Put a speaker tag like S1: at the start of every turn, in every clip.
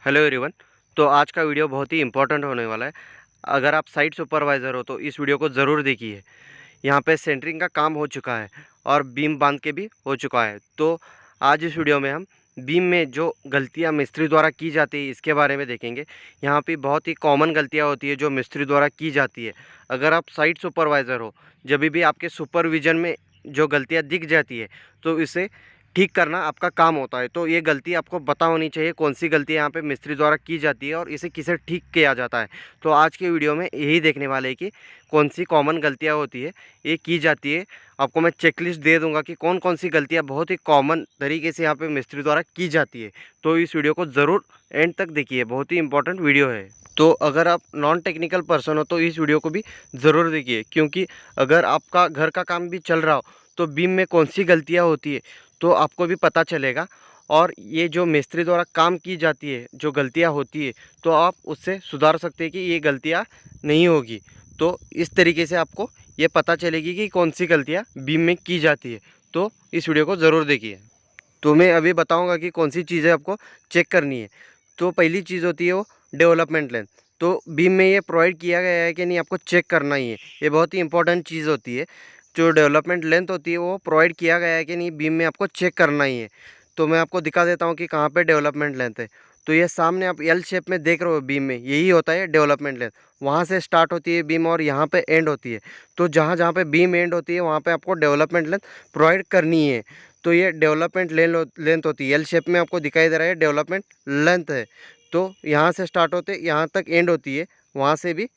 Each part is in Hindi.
S1: Hello everyone. तो आज का वीडियो बहुत ही इम्पोर्टेंट होने वाला है। अगर आप साइट सुपरवाइज़र हो तो इस वीडियो को ज़रूर देखिए। यहाँ पे सेंटरिंग का काम हो चुका है और बीम बांध के भी हो चुका है। तो आज इस वीडियो में हम बीम में जो गलतियाँ मिस्त्री द्वारा की जाती है इसके बारे में देखेंगे। यहाँ पे बहुत ही कॉमन गलतियाँ होती है जो मिस्त्री द्वारा की जाती है। अगर आप साइट सुपरवाइज़र हो, जब भी आपके सुपरविज़न में जो गलतियाँ दिख जाती है तो इसे ठीक करना आपका काम होता है। तो ये गलती आपको पता होनी चाहिए कौन सी गलती यहाँ पे मिस्त्री द्वारा की जाती है और इसे किसे ठीक किया जाता है। तो आज के वीडियो में यही देखने वाले हैं कि कौन सी कॉमन गलतियाँ होती है, ये की जाती है। आपको मैं चेकलिस्ट दे दूंगा कि कौन कौन सी गलतियाँ बहुत ही कॉमन तरीके से यहाँ पे मिस्त्री द्वारा की जाती है। तो इस वीडियो को ज़रूर एंड तक देखिए, बहुत ही इंपॉर्टेंट वीडियो है। तो अगर आप नॉन टेक्निकल पर्सन हो तो इस वीडियो को भी ज़रूर देखिए, क्योंकि अगर आपका घर का काम भी चल रहा हो तो बीम में कौन सी गलतियाँ होती है तो आपको भी पता चलेगा। और ये जो मिस्त्री द्वारा काम की जाती है, जो गलतियाँ होती है, तो आप उससे सुधार सकते हैं कि ये गलतियाँ नहीं होगी। तो इस तरीके से आपको ये पता चलेगी कि कौन सी गलतियाँ बीम में की जाती है। तो इस वीडियो को ज़रूर देखिए। तो मैं अभी बताऊंगा कि कौन सी चीज़ें आपको चेक करनी है। तो पहली चीज़ होती है वो डेवलपमेंट लेंथ। तो बीम में ये प्रोवाइड किया गया है कि नहीं, आपको चेक करना ही है। ये बहुत ही इंपॉर्टेंट चीज़ होती है। जो डेवलपमेंट लेंथ होती है वो प्रोवाइड किया गया है कि नहीं, बीम में आपको चेक करना ही है। तो मैं आपको दिखा देता हूँ कि कहाँ पे डेवलपमेंट लेंथ है। तो ये सामने आप एल शेप में देख रहे हो, बीम में यही होता है डेवलपमेंट लेंथ। वहाँ से स्टार्ट होती है बीम और यहाँ पे एंड होती है। तो जहाँ जहाँ पे बीम एंड होती है वहाँ पे आपको डेवलपमेंट लेंथ प्रोवाइड करनी है। तो ये डेवलपमेंट लेंथ होती है, एल शेप में आपको दिखाई दे रहा है डेवलपमेंट लेंथ है। तो यहाँ से स्टार्ट होते यहाँ तक एंड होती है, वहाँ से भी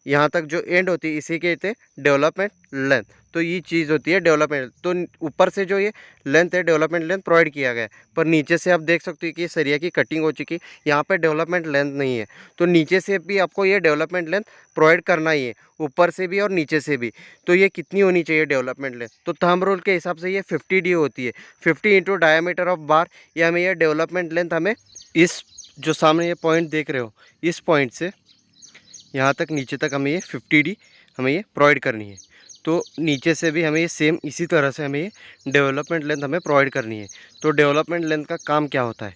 S1: यहाँ तक जो एंड होती है इसी के कहते हैं डेवलपमेंट लेंथ। तो ये चीज़ होती है डेवलपमेंट। तो ऊपर से जो ये लेंथ है डेवलपमेंट लेंथ प्रोवाइड किया गया है, पर नीचे से आप देख सकते हो कि सरिया की कटिंग हो चुकी है, यहाँ पे डेवलपमेंट लेंथ नहीं है। तो नीचे से भी आपको ये डेवलपमेंट लेंथ प्रोवाइड करना ही है, ऊपर से भी और नीचे से भी। तो ये कितनी होनी चाहिए डेवलपमेंट लेंथ? तो थंब रूल के हिसाब से ये 50D होती है। 50 इंटू डायमीटर ऑफ बार, ये हमें ये डेवलपमेंट लेंथ हमें इस जो सामने ये पॉइंट देख रहे हो, इस पॉइंट से यहाँ तक नीचे तक हमें ये 50D हमें ये प्रोवाइड करनी है। तो नीचे से भी हमें ये सेम इसी तरह से हमें ये डेवलपमेंट लेंथ हमें प्रोवाइड करनी है। तो डेवलपमेंट लेंथ का काम क्या होता है?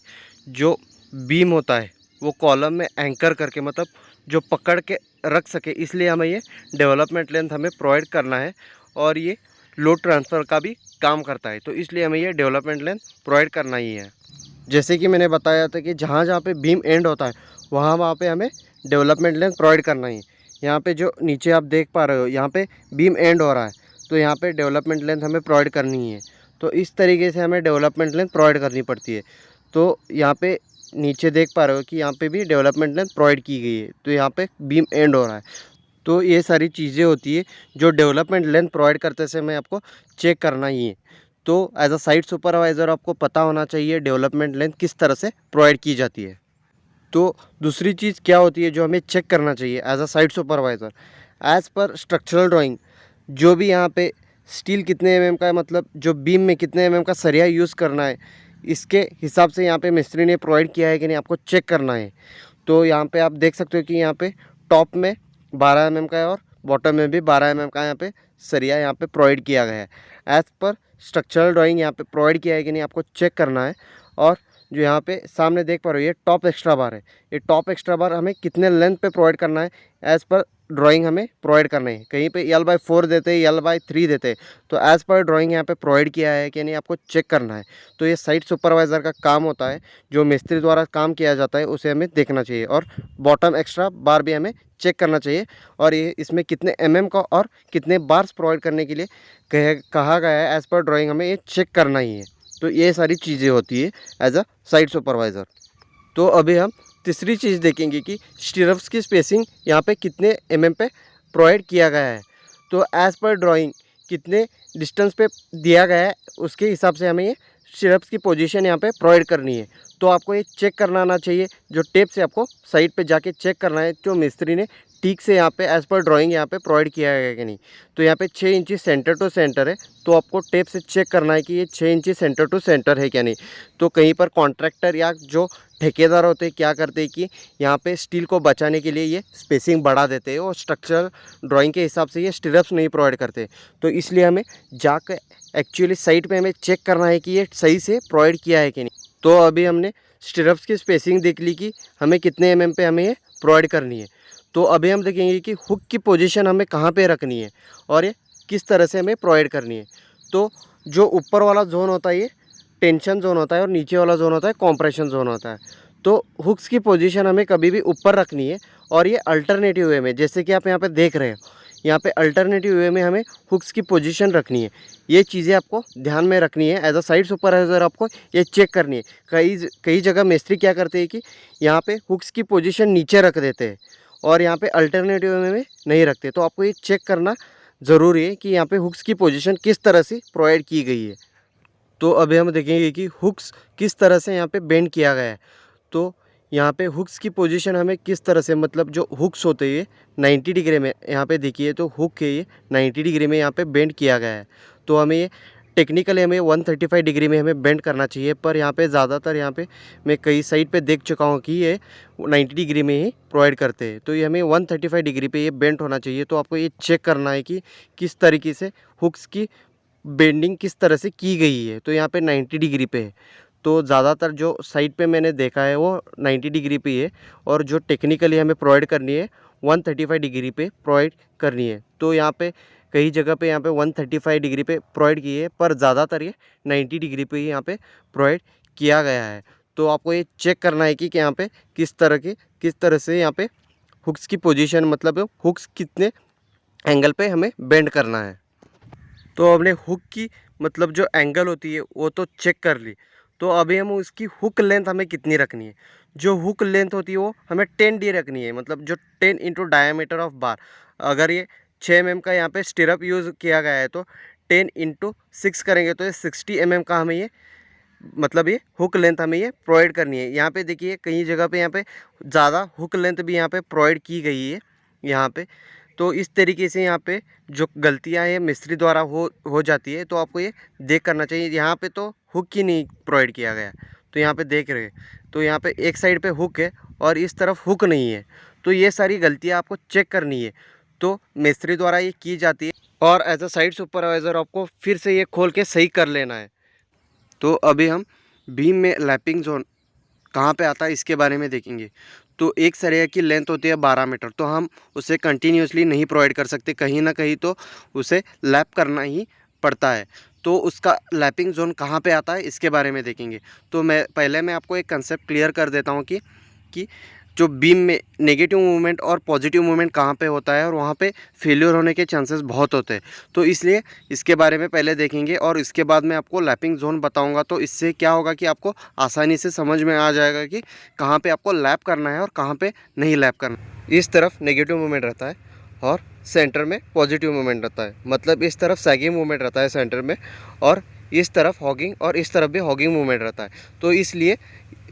S1: जो बीम होता है वो कॉलम में एंकर करके, मतलब जो पकड़ के रख सके, इसलिए हमें ये डेवलपमेंट लेंथ हमें प्रोवाइड करना है। और ये लोड ट्रांसफ़र का भी काम करता है, तो इसलिए हमें ये डेवलपमेंट लेंथ प्रोवाइड करना ही है। जैसे कि मैंने बताया था कि जहाँ जहाँ पे बीम एंड होता है वहाँ वहाँ पे हमें डेवलपमेंट लेंथ प्रोवाइड करना ही है। यहाँ पे जो नीचे आप देख पा रहे हो, यहाँ पे बीम एंड हो रहा है, तो यहाँ पे डेवलपमेंट लेंथ हमें प्रोवाइड करनी ही है। तो इस तरीके से हमें डेवलपमेंट लेंथ प्रोवाइड करनी पड़ती है। तो यहाँ पे नीचे देख पा रहे हो कि यहाँ पे भी डेवलपमेंट लेंथ प्रोवाइड की गई है, तो यहाँ पे बीम एंड हो रहा है। तो ये सारी चीज़ें होती है जो डेवलपमेंट लेंथ प्रोवाइड करते समय आपको चेक करना ही है। तो एज अ साइट सुपरवाइज़र आपको पता होना चाहिए डेवलपमेंट लेंथ किस तरह से प्रोवाइड की जाती है। तो दूसरी चीज़ क्या होती है जो हमें चेक करना चाहिए as a site supervisor? As per structural drawing, जो भी यहाँ पे स्टील कितने mm का है, मतलब जो बीम में कितने mm का सरिया यूज़ करना है, इसके हिसाब से यहाँ पे मिस्त्री ने प्रोवाइड किया है कि नहीं, आपको चेक करना है। तो यहाँ पे आप देख सकते हो कि यहाँ पे टॉप में 12 mm का है और बॉटम में भी 12 mm का यहाँ पे सरिया यहाँ पे प्रोवाइड किया गया है। एज़ पर स्ट्रक्चरल ड्राइंग यहाँ पे प्रोवाइड किया है कि नहीं, आपको चेक करना है। और जो यहाँ पे सामने देख पा रहे हो ये टॉप एक्स्ट्रा बार है, ये टॉप एक्स्ट्रा बार हमें कितने लेंथ पे प्रोवाइड करना है एज़ पर ड्राइंग हमें प्रोवाइड करना है। कहीं पे L/4 देते हैं, L/3 देते हैं, तो एज़ पर ड्राइंग यहाँ पे प्रोवाइड किया है कि नहीं, आपको चेक करना है। तो ये साइट सुपरवाइज़र का काम होता है, जो मिस्त्री द्वारा काम किया जाता है उसे हमें देखना चाहिए। और बॉटम एक्स्ट्रा बार भी हमें चेक करना चाहिए, और ये इसमें कितने mm का और कितने बार्स प्रोवाइड करने के लिए कहा गया है एज़ पर ड्राइंग, हमें ये चेक करना ही है। तो ये सारी चीज़ें होती है एज अ साइट सुपरवाइज़र। तो अभी हम तीसरी चीज़ देखेंगे कि स्टीरप्स की स्पेसिंग यहाँ पे कितने mm पे प्रोवाइड किया गया है। तो एज़ पर ड्राइंग कितने डिस्टेंस पे दिया गया है उसके हिसाब से हमें ये स्टीरप्स की पोजीशन यहाँ पे प्रोवाइड करनी है। तो आपको ये चेक करना आना चाहिए, जो टेप से आपको साइड पे जाके चेक करना है जो मिस्त्री ने ठीक से यहाँ पे एज़ पर ड्राइंग यहाँ पे प्रोवाइड किया गया है कि नहीं। तो यहाँ पे 6 इंची सेंटर टू सेंटर है, तो आपको टेप से चेक करना है कि ये 6 इंची सेंटर टू सेंटर है क्या नहीं। तो कहीं पर कॉन्ट्रैक्टर या जो ठेकेदार होते हैं क्या करते हैं कि यहाँ पे स्टील को बचाने के लिए ये स्पेसिंग बढ़ा देते हैं और स्ट्रक्चरल ड्राइंग के हिसाब से ये स्टीरप्स नहीं प्रोवाइड करते। तो इसलिए हमें जाकर एक्चुअली साइट पे हमें चेक करना है कि ये सही से प्रोवाइड किया है कि नहीं। तो अभी हमने स्टिरप्स की स्पेसिंग देख ली कि हमें कितने एमएम पे हमें ये प्रोवाइड करनी है। तो अभी हम देखेंगे कि हुक की पोजीशन हमें कहाँ पे रखनी है और ये किस तरह से हमें प्रोवाइड करनी है। तो जो ऊपर वाला जोन होता है ये टेंशन जोन होता है और नीचे वाला जोन होता है कॉम्प्रेशन जोन होता है। तो हुक्स की पोजीशन हमें कभी भी ऊपर रखनी है और ये अल्टरनेटिव वे में, जैसे कि आप यहाँ पे देख रहे हो, यहाँ पे अल्टरनेटिव वे में हमें हुक्स की पोजीशन रखनी है। ये चीज़ें आपको ध्यान में रखनी है। एज अ साइट सुपरवाइज़र आपको ये चेक करनी है। कई जगह मिस्त्री क्या करते हैं कि यहाँ पे हुक्स की पोजीशन नीचे रख देते हैं और यहाँ पे अल्टरनेटिव वे में नहीं रखते। तो आपको ये चेक करना ज़रूरी है कि यहाँ पे हुक्स की पोजीशन किस तरह से प्रोवाइड की गई है। तो अभी हम देखेंगे कि हुक्स किस तरह से यहाँ पे बेंड किया गया है। तो यहाँ पे हुक्स की पोजीशन हमें किस तरह से, मतलब जो हुक्स होते हैं 90 डिग्री में, यहाँ पे देखिए तो हुक है ये 90 डिग्री में यहाँ पे बेंड किया गया है। तो हमें ये टेक्निकली हमें 135 डिग्री में हमें बेंड करना चाहिए, पर यहाँ पे ज़्यादातर यहाँ पे मैं कई साइड पे देख चुका हूँ कि ये 90 डिग्री में ही प्रोवाइड करते हैं। तो ये हमें 135 डिग्री पे ये बेंड होना चाहिए। तो आपको ये चेक करना है कि किस तरीके से हुक्स की बेंडिंग किस तरह से की गई है। तो यहाँ पे 90 डिग्री पे है। तो ज़्यादातर जो साइड पे मैंने देखा है वो 90 डिग्री पे है और जो टेक्निकली हमें प्रोवाइड करनी है 135 डिग्री पे प्रोवाइड करनी है। तो यहाँ पे कई जगह पे यहाँ पे 135 डिग्री पे प्रोवाइड की है, पर ज़्यादातर ये 90 डिग्री पे ही यहाँ पे प्रोवाइड किया गया है। तो आपको ये चेक करना है कि यहाँ पे किस तरह से यहाँ पे हुक्स की पोजीशन, मतलब हुक्स कितने एंगल पे हमें बेंड करना है। तो हमने हुक की मतलब जो एंगल होती है वो तो चेक कर ली। तो अभी हम उसकी हुक लेंथ हमें कितनी रखनी है। जो हुक लेंथ होती है वो हमें 10D रखनी है, मतलब जो 10 इंटू डायमीटर ऑफ बार। अगर ये 6 mm का यहाँ पे स्टिरअप यूज़ किया गया है तो 10 इंटू 6 करेंगे तो ये 60 mm का हमें ये, मतलब ये हुक लेंथ हमें ये प्रोवाइड करनी है। यहाँ पे देखिए कई जगह पे यहाँ पे ज़्यादा हुक लेंथ भी यहाँ पे प्रोवाइड की गई है यहाँ पे। तो इस तरीके से यहाँ पे जो गलतियाँ हैं मिस्त्री द्वारा हो जाती है। तो आपको ये देख करना चाहिए। यहाँ पे तो हुक ही नहीं प्रोवाइड किया गया, तो यहाँ पे देख रहे हैं तो यहाँ पे एक साइड पे हुक है और इस तरफ हुक नहीं है। तो ये सारी गलतियाँ आपको चेक करनी है। तो मिस्त्री द्वारा ये की जाती है और एज अ साइट सुपरवाइज़र आपको फिर से ये खोल के सही कर लेना है। तो अभी हम बीम में लैपिंग जोन कहाँ पे आता है इसके बारे में देखेंगे। तो एक सरिया की लेंथ होती है 12 मीटर, तो हम उसे कंटिन्यूसली नहीं प्रोवाइड कर सकते, कहीं ना कहीं तो उसे लैप करना ही पड़ता है। तो उसका लैपिंग जोन कहाँ पे आता है इसके बारे में देखेंगे। तो मैं आपको एक कंसेप्ट क्लियर कर देता हूँ कि जो बीम में नेगेटिव मूवमेंट और पॉजिटिव मूवमेंट कहाँ पे होता है और वहाँ पे फेल्योर होने के चांसेस बहुत होते हैं। तो इसलिए इसके बारे में पहले देखेंगे और इसके बाद मैं आपको लैपिंग जोन बताऊंगा। तो इससे क्या होगा कि आपको आसानी से समझ में आ जाएगा कि कहाँ पे आपको लैप करना है और कहाँ पे नहीं लैप करना। इस तरफ नेगेटिव मूवमेंट रहता है और सेंटर में पॉजिटिव मूवमेंट रहता है, मतलब इस तरफ सैगिंग मूवमेंट रहता है सेंटर में और इस तरफ हॉगिंग और इस तरफ भी हॉगिंग मूवमेंट रहता है। तो इसलिए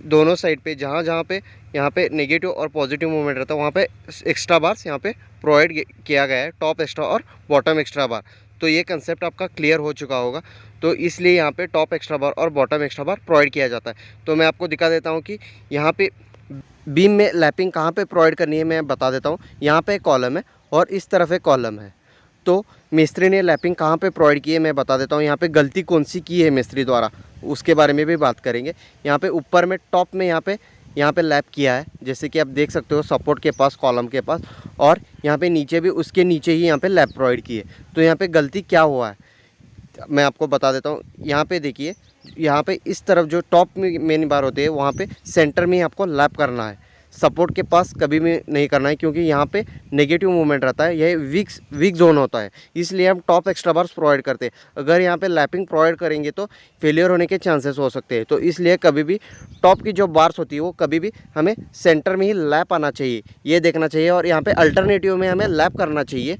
S1: दोनों साइड पे जहाँ पे यहाँ पे नेगेटिव और पॉजिटिव मूवमेंट रहता है वहाँ पे एक्स्ट्रा बार्स यहाँ पे प्रोवाइड किया गया है, टॉप एक्स्ट्रा और बॉटम एक्स्ट्रा बार। तो ये कंसेप्ट आपका क्लियर हो चुका होगा। तो इसलिए यहाँ पे टॉप एक्स्ट्रा बार और बॉटम एक्स्ट्रा बार प्रोवाइड किया जाता है। तो मैं आपको दिखा देता हूँ कि यहाँ पे बीम में लैपिंग कहाँ पे प्रोवाइड करनी है, मैं बता देता हूँ। यहाँ पे एक कॉलम है और इस तरफ एक कॉलम है। तो मिस्त्री ने लैपिंग कहाँ पे प्रोवाइड की है मैं बता देता हूँ। यहाँ पे गलती कौन सी की है मिस्त्री द्वारा उसके बारे में भी बात करेंगे। यहाँ पे ऊपर में टॉप में यहाँ पे लैप किया है, जैसे कि आप देख सकते हो सपोर्ट के पास, कॉलम के पास, और यहाँ पे नीचे भी उसके नीचे ही यहाँ पे लैप प्रोवाइड की है। तो यहाँ पे गलती क्या हुआ है मैं आपको बता देता हूँ। यहाँ पे देखिए, यहाँ पे इस तरफ जो टॉप में मेन बार होती है वहाँ पे सेंटर में ही आपको लैप करना है, सपोर्ट के पास कभी भी नहीं करना है, क्योंकि यहाँ पे नेगेटिव मूवमेंट रहता है, यह वीक जोन होता है, इसलिए हम टॉप एक्स्ट्रा बार्स प्रोवाइड करते हैं। अगर यहाँ पे लैपिंग प्रोवाइड करेंगे तो फेलियर होने के चांसेस हो सकते हैं। तो इसलिए कभी भी टॉप की जो बार्स होती है वो कभी भी हमें सेंटर में ही लैप आना चाहिए, ये देखना चाहिए। और यहाँ पे अल्टरनेटिव में हमें लैप करना चाहिए,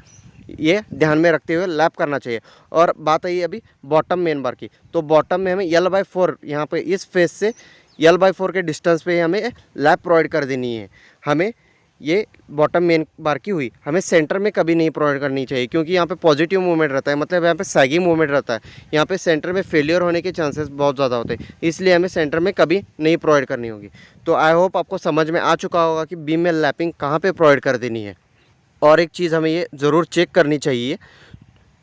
S1: ये ध्यान में रखते हुए लैप करना चाहिए। और बात आई अभी बॉटम मेन बार की, तो बॉटम में हमें L/4 यहाँ पे इस फेस से L/4 के डिस्टेंस पे हमें लैप प्रोवाइड कर देनी है। हमें ये बॉटम मेन बार की हुई, हमें सेंटर में कभी नहीं प्रोवाइड करनी चाहिए, क्योंकि यहाँ पे पॉजिटिव मूवमेंट रहता है, मतलब यहाँ पे सैगिंग मूवमेंट रहता है। यहाँ पे सेंटर में फेलियर होने के चांसेस बहुत ज़्यादा होते हैं, इसलिए हमें सेंटर में कभी नहीं प्रोवाइड करनी होगी। तो आई होप आपको समझ में आ चुका होगा कि बीम में लैपिंग कहाँ पर प्रोवाइड कर देनी है। और एक चीज़ हमें ये ज़रूर चेक करनी चाहिए,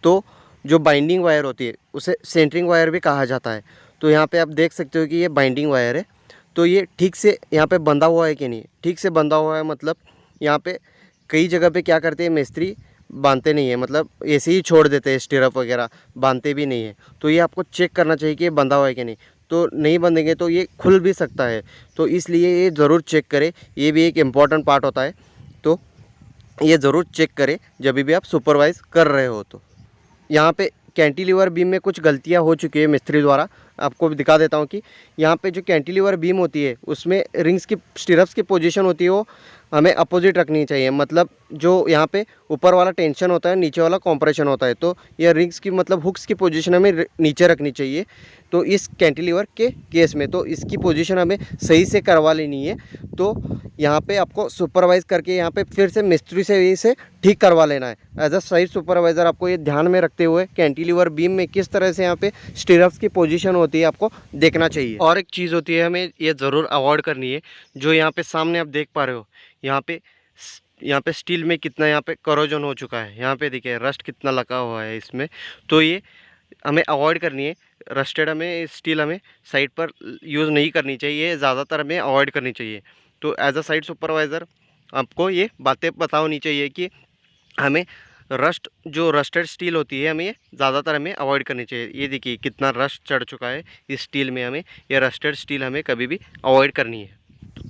S1: तो जो बाइंडिंग वायर होती है उसे सेंटरिंग वायर भी कहा जाता है। तो यहाँ पे आप देख सकते हो कि ये बाइंडिंग वायर है। तो ये ठीक से यहाँ पे बंधा हुआ है कि नहीं। ठीक से बंधा हुआ है मतलब यहाँ पे कई जगह पे क्या करते हैं मिस्त्री, बांधते नहीं है, मतलब ऐसे ही छोड़ देते हैं, स्टिरअप वगैरह बांधते भी नहीं है। तो ये आपको चेक करना चाहिए कि ये बंधा हुआ है कि नहीं। तो नहीं बंधेंगे तो ये खुल भी सकता है, तो इसलिए ये ज़रूर चेक करें, ये भी एक इम्पॉर्टेंट पार्ट होता है। तो ये ज़रूर चेक करें जब भी आप सुपरवाइज़ कर रहे हो। तो यहाँ पे कैंटिलीवर बीम में कुछ गलतियाँ हो चुकी है मिस्त्री द्वारा। आपको भी दिखा देता हूँ कि यहाँ पे जो कैंटिलीवर बीम होती है उसमें रिंग्स की, स्टिरप्स की पोजीशन होती है वो हमें अपोजिट रखनी चाहिए। मतलब जो यहाँ पे ऊपर वाला टेंशन होता है, नीचे वाला कॉम्प्रेशन होता है, तो ये रिंग्स की मतलब हुक्स की पोजीशन हमें नीचे रखनी चाहिए। तो इस कैंटिलीवर के केस में तो इसकी पोजीशन हमें सही से करवा लेनी है। तो यहाँ पे आपको सुपरवाइज़ करके यहाँ पे फिर से मिस्त्री से इसे ठीक करवा लेना है। एज अ साइट सुपरवाइज़र आपको ये ध्यान में रखते हुए कैंटिलीवर बीम में किस तरह से यहाँ पे स्टिरप्स की पोजीशन होती है आपको देखना चाहिए। और एक चीज़ होती है हमें ये ज़रूर अवॉइड करनी है, जो यहाँ पे सामने आप देख पा रहे हो, यहाँ पे स्टील में कितना यहाँ पे करोजन हो चुका है। यहाँ पे देखिए रस्ट कितना लगा हुआ है इसमें, तो ये हमें अवॉइड करनी है। रस्टेड हमें स्टील हमें साइट पर यूज़ नहीं करनी चाहिए, ज़्यादातर हमें अवॉइड करनी चाहिए। तो एज अ साइट सुपरवाइज़र आपको ये बातें पता होनी चाहिए कि हमें जो रस्टेड स्टील होती है हमें ये ज़्यादातर हमें अवॉइड करनी चाहिए। ये देखिए कितना रस्ट चढ़ चुका है इस स्टील में, हमें ये रस्टेड स्टील हमें कभी भी अवॉइड करनी है।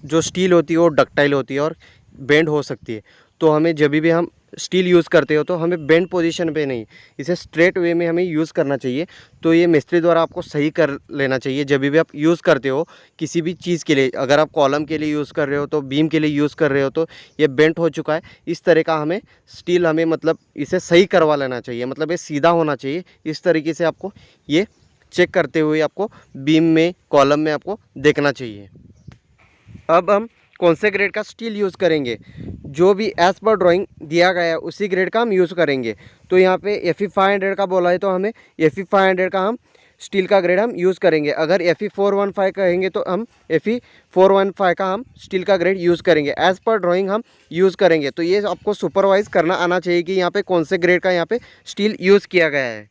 S1: जो स्टील होती है वो डक्टाइल होती है और बेंड हो सकती है, तो हमें जब भी हम स्टील यूज़ करते हो तो हमें बेंड पोजीशन पे नहीं, इसे स्ट्रेट वे में हमें यूज़ करना चाहिए। तो ये मिस्त्री द्वारा आपको सही कर लेना चाहिए जब भी आप यूज़ करते हो किसी भी चीज़ के लिए। अगर आप कॉलम के लिए यूज़ कर रहे हो, तो बीम के लिए यूज़ कर रहे हो, तो ये बेंड हो चुका है इस तरह का हमें स्टील हमें मतलब इसे सही करवा लेना चाहिए, मतलब ये सीधा होना चाहिए। इस तरीके से आपको ये चेक करते हुए आपको बीम में, कॉलम में आपको देखना चाहिए। अब हम कौन से ग्रेड का स्टील यूज़ करेंगे, जो भी एज़ पर ड्राइंग दिया गया है उसी ग्रेड का हम यूज़ करेंगे। तो यहाँ पे FE 500 का बोला है, तो हमें FE 500 का हम स्टील का ग्रेड हम यूज़ करेंगे। अगर FE 415 कहेंगे तो हम FE 415 का हम स्टील का ग्रेड यूज़ करेंगे। एज़ पर ड्राइंग हम यूज़ करेंगे। तो ये आपको सुपरवाइज़ करना आना चाहिए कि यहाँ पे कौन से ग्रेड का यहाँ पे स्टील यूज़ किया गया है।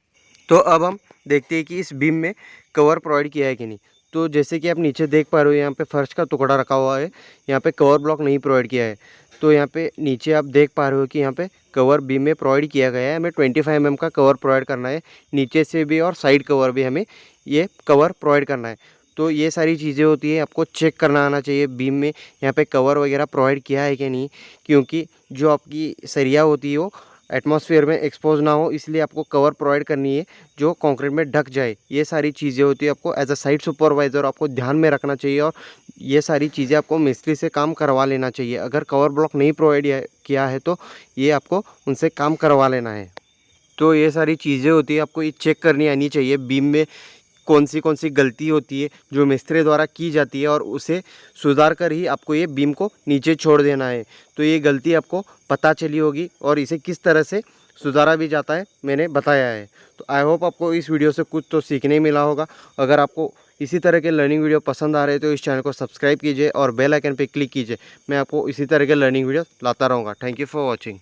S1: तो अब हम देखते हैं कि इस बीम में कवर प्रोवाइड किया है कि नहीं। तो जैसे कि आप नीचे देख पा रहे हो, यहाँ पे फर्श का टुकड़ा रखा हुआ है, यहाँ पे कवर ब्लॉक नहीं प्रोवाइड किया है। तो यहाँ पे नीचे आप देख पा रहे हो कि यहाँ पे कवर बीम में प्रोवाइड किया गया है। हमें 25 mm का कवर प्रोवाइड करना है, नीचे से भी और साइड कवर भी हमें ये कवर प्रोवाइड करना है। तो ये सारी चीज़ें होती है, आपको चेक करना आना चाहिए बीम में यहाँ पे कवर वगैरह प्रोवाइड किया है कि नहीं, क्योंकि जो आपकी सरिया होती है वो एटमॉस्फेयर में एक्सपोज ना हो, इसलिए आपको कवर प्रोवाइड करनी है जो कंक्रीट में ढक जाए। ये सारी चीज़ें होती है, आपको एज अ साइट सुपरवाइज़र आपको ध्यान में रखना चाहिए और ये सारी चीज़ें आपको मिस्त्री से काम करवा लेना चाहिए। अगर कवर ब्लॉक नहीं प्रोवाइड किया है तो ये आपको उनसे काम करवा लेना है। तो ये सारी चीज़ें होती है, आपको ये चेक करनी आनी चाहिए बीम में कौन सी गलती होती है जो मिस्त्री द्वारा की जाती है, और उसे सुधार कर ही आपको ये बीम को नीचे छोड़ देना है। तो ये गलती आपको पता चली होगी और इसे किस तरह से सुधारा भी जाता है मैंने बताया है। तो आई होप आपको इस वीडियो से कुछ तो सीखने मिला होगा। अगर आपको इसी तरह के लर्निंग वीडियो पसंद आ रहे हैं तो इस चैनल को सब्सक्राइब कीजिए और बेल आइकन पर क्लिक कीजिए। मैं आपको इसी तरह के लर्निंग वीडियो लाता रहूँगा। Thank you for watching.